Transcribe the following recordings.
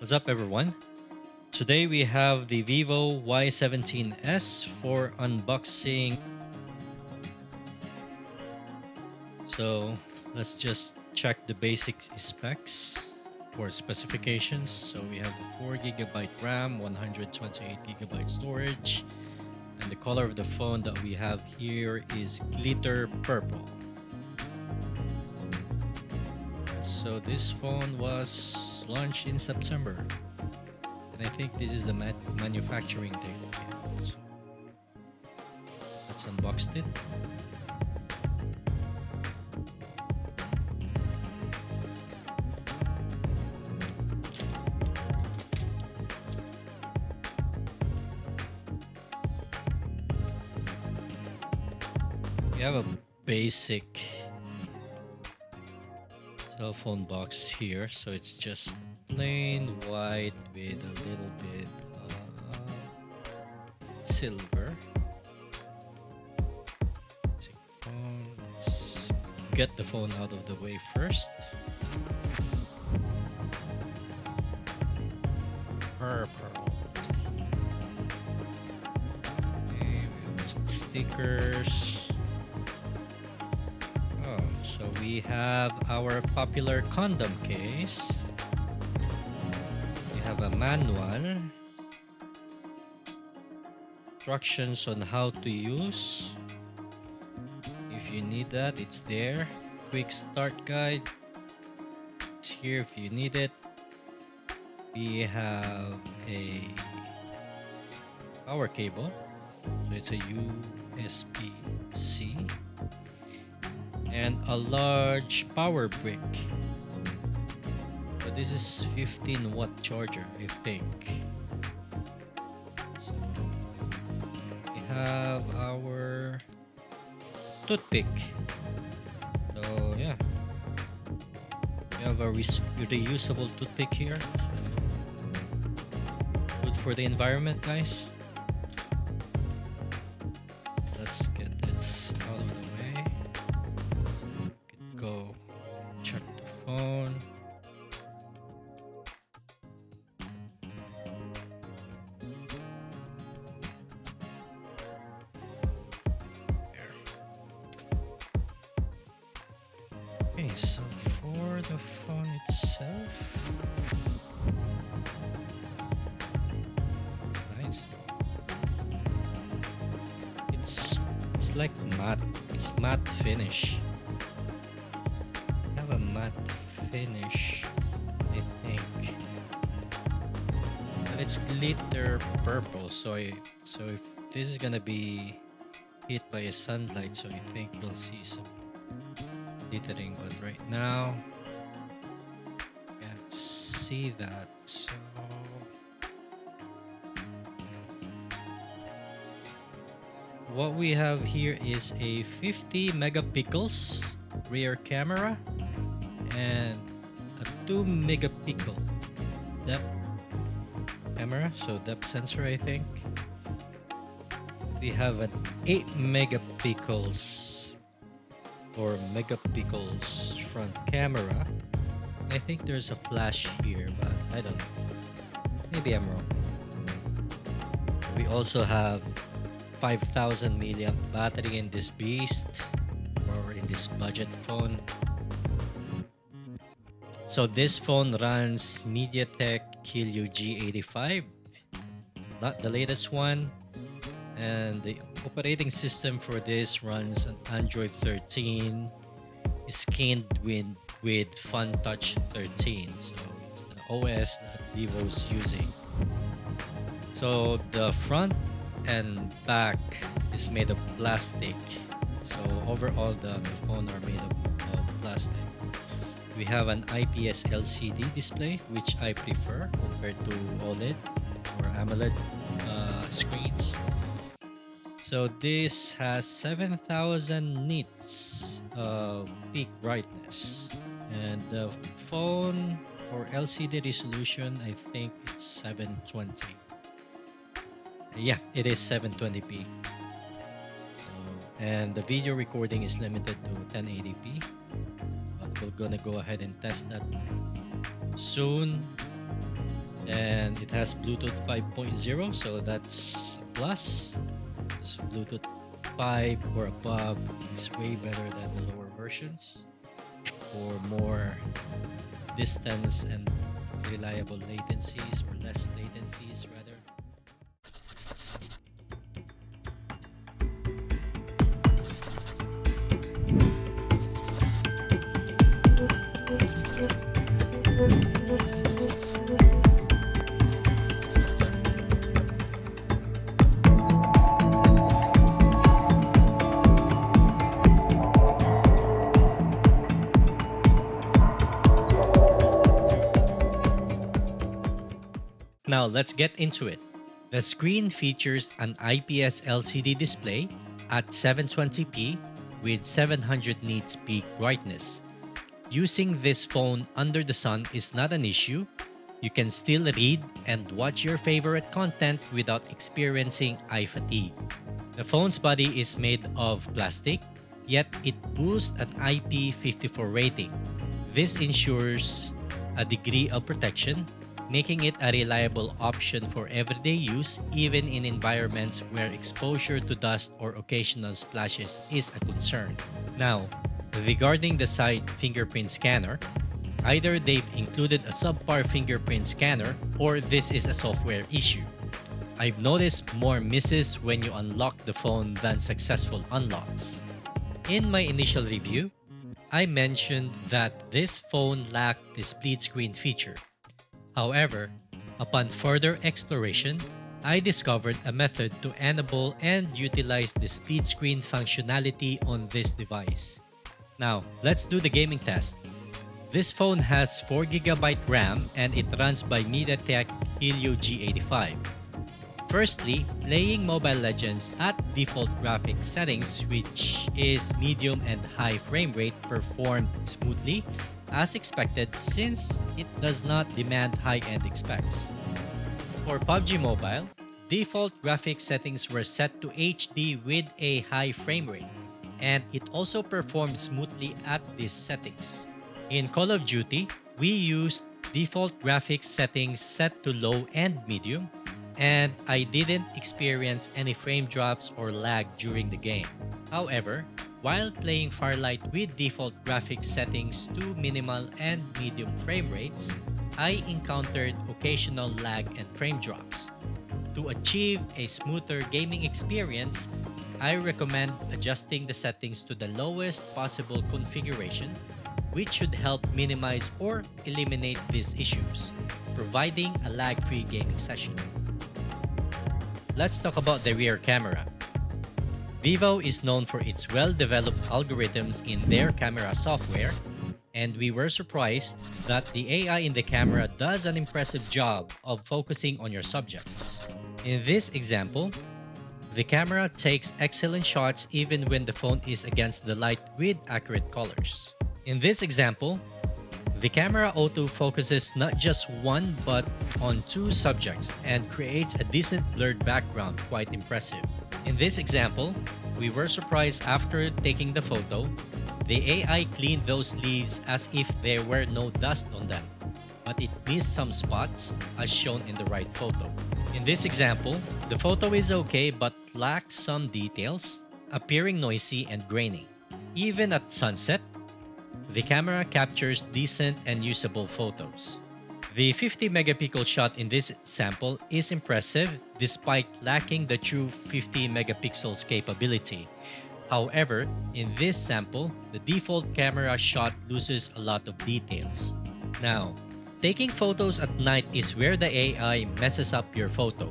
What's up, everyone? Today we have the Vivo Y17s for unboxing. So let's just check the basic specs or specifications. So we have a 4GB RAM, 128GB storage, and the color of the phone that we have here is glitter purple. So this phone was launched in September. And I think this is the manufacturing date. So let's unbox it. We have a basic cell phone box here, so it's just plain white with a little bit silver. Let's get the phone out of the way first. Purple. Okay, we have some stickers. So we have our popular condom case. We have a manual, instructions on how to use. If you need that, it's there. Quick start guide. It's here if you need it. We have a power cable. So it's a USB-C. And a large power brick. So this is 15-watt charger, I think. So we have our toothpick. So yeah, we have a reusable toothpick here. Good for the environment, guys. Let's get this out of the way. Go check the phone. There. Okay, so for the phone itself, it's nice. It's like matte. It's matte finish. A matte finish, I think, but it's glitter purple. So if this is gonna be hit by a sunlight, so I think you'll see some glittering. But right now, can't see that. So what we have here is a 50 megapixels rear camera and a 2 megapixel depth camera, so depth sensor, I think. We have an 8 megapixels or megapixels front camera. I think there's a flash here, but I don't know. Maybe I'm wrong. We also have 5,000 milliamp battery in this beast, or in this budget phone. So this phone runs MediaTek Helio G85, not the latest one, and the operating system for this runs an Android 13, skinned with FunTouch 13. So it's the OS that Vivo is using. So the front and back is made of plastic. So overall the phone are made of plastic. We have an IPS LCD display, which I prefer compared to OLED or AMOLED screens. So this has 7,000 nits of peak brightness, and the phone or LCD resolution, I think it's 720. Yeah, it is 720p. And the video recording is limited to 1080p. But we're gonna go ahead and test that soon. And it has Bluetooth 5.0, so that's a plus. This Bluetooth 5 or above is way better than the lower versions for more distance and reliable latencies, or less latencies rather. Now let's get into it. The screen features an IPS LCD display at 720p with 700 nits peak brightness. Using this phone under the sun is not an issue. You can still read and watch your favorite content without experiencing eye fatigue. The phone's body is made of plastic, yet it boasts an IP54 rating. This ensures a degree of protection, making it a reliable option for everyday use even in environments where exposure to dust or occasional splashes is a concern. Now, regarding the side fingerprint scanner, either they've included a subpar fingerprint scanner or this is a software issue. I've noticed more misses when you unlock the phone than successful unlocks. In my initial review, I mentioned that this phone lacked the split screen feature. However, upon further exploration, I discovered a method to enable and utilize the split screen functionality on this device. Now, let's do the gaming test. This phone has 4GB RAM and it runs by MediaTek Helio G85. Firstly, playing Mobile Legends at default graphics settings, which is medium and high frame rate, performed smoothly as expected since it does not demand high-end specs. For PUBG Mobile, default graphics settings were set to HD with a high frame rate, and it also performed smoothly at these settings. In Call of Duty, we used default graphics settings set to low and medium, and I didn't experience any frame drops or lag during the game. However, while playing Firelight with default graphics settings to minimal and medium frame rates, I encountered occasional lag and frame drops. To achieve a smoother gaming experience, I recommend adjusting the settings to the lowest possible configuration, which should help minimize or eliminate these issues, providing a lag-free gaming session. Let's talk about the rear camera. Vivo is known for its well-developed algorithms in their camera software, and we were surprised that the AI in the camera does an impressive job of focusing on your subjects. In this example, the camera takes excellent shots even when the phone is against the light with accurate colors. In this example, the camera auto-focuses not just one but on two subjects and creates a decent blurred background, quite impressive. In this example, we were surprised after taking the photo, the AI cleaned those leaves as if there were no dust on them, but it missed some spots as shown in the right photo. In this example, the photo is okay but lacks some details, appearing noisy and grainy. Even at sunset, the camera captures decent and usable photos. The 50 megapixel shot in this sample is impressive despite lacking the true 50 megapixels capability. However, in this sample, the default camera shot loses a lot of details. Now, taking photos at night is where the AI messes up your photo.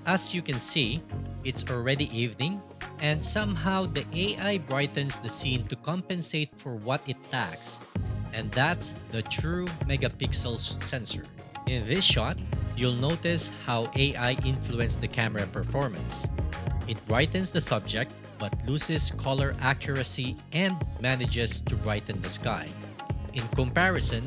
As you can see, it's already evening, and somehow the AI brightens the scene to compensate for what it lacks, and that's the true megapixels sensor. In this shot, you'll notice how AI influenced the camera performance. It brightens the subject but loses color accuracy and manages to brighten the sky. In comparison,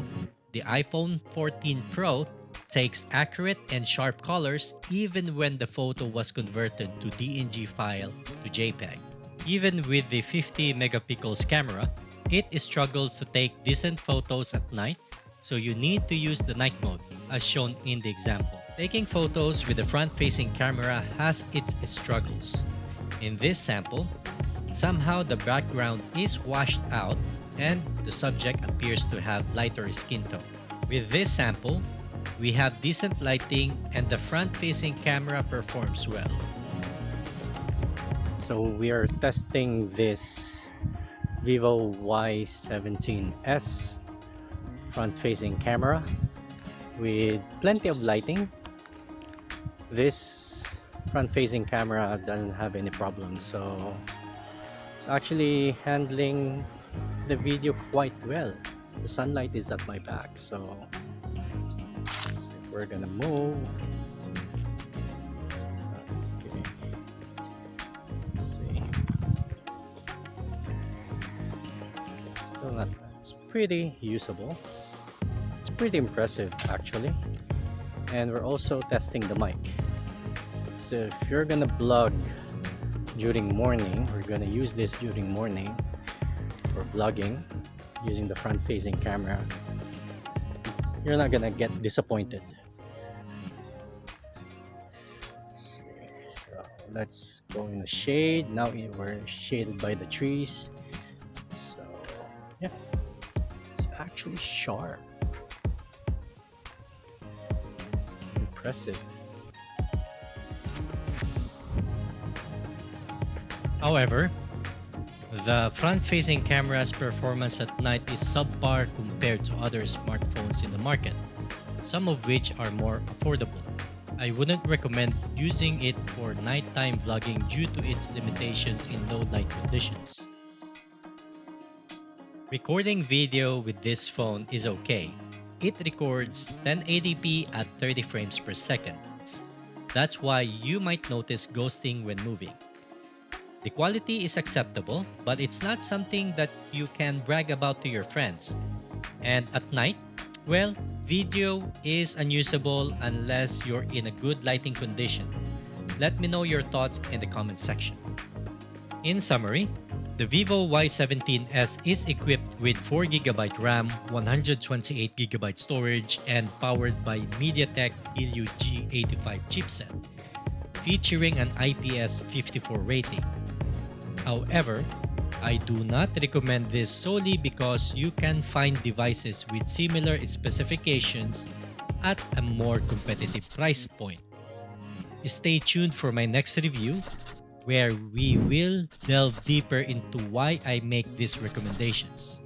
the iPhone 14 Pro takes accurate and sharp colors even when the photo was converted to DNG file to JPEG. Even with the 50 megapixels camera, it struggles to take decent photos at night, so you need to use the night mode. as shown in the example. Taking photos with the front-facing camera has its struggles. In this sample, somehow the background is washed out and the subject appears to have lighter skin tone. With this sample, we have decent lighting and the front-facing camera performs well. So we are testing this Vivo Y17s front-facing camera with plenty of lighting. This front-facing camera doesn't have any problems, so it's actually handling the video quite well. The sunlight is at my back, so if we're gonna move, okay, let's see. Still not. It's pretty usable. It's pretty impressive actually. And we're also testing the mic. So if you're gonna vlog during morning, we're gonna use this during morning for vlogging using the front-facing camera, you're not gonna get disappointed. So let's go in the shade. Now we're shaded by the trees. So yeah, it's actually sharp. Impressive. However, the front-facing camera's performance at night is subpar compared to other smartphones in the market, some of which are more affordable. I wouldn't recommend using it for nighttime vlogging due to its limitations in low light conditions. Recording video with this phone is okay. It records 1080p at 30 frames per second. That's why you might notice ghosting when moving. The quality is acceptable, but it's not something that you can brag about to your friends. And at night, well, video is unusable unless you're in a good lighting condition. Let me know your thoughts in the comment section. In summary, the Vivo Y17s is equipped with 4GB RAM, 128GB storage, and powered by MediaTek Helio G85 chipset, featuring an IPS 54 rating. However, I do not recommend this solely because you can find devices with similar specifications at a more competitive price point. Stay tuned for my next review, where we will delve deeper into why I make these recommendations.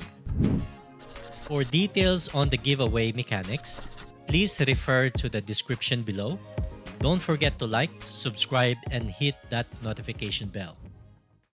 For details on the giveaway mechanics, please refer to the description below. Don't forget to like, subscribe, and hit that notification bell.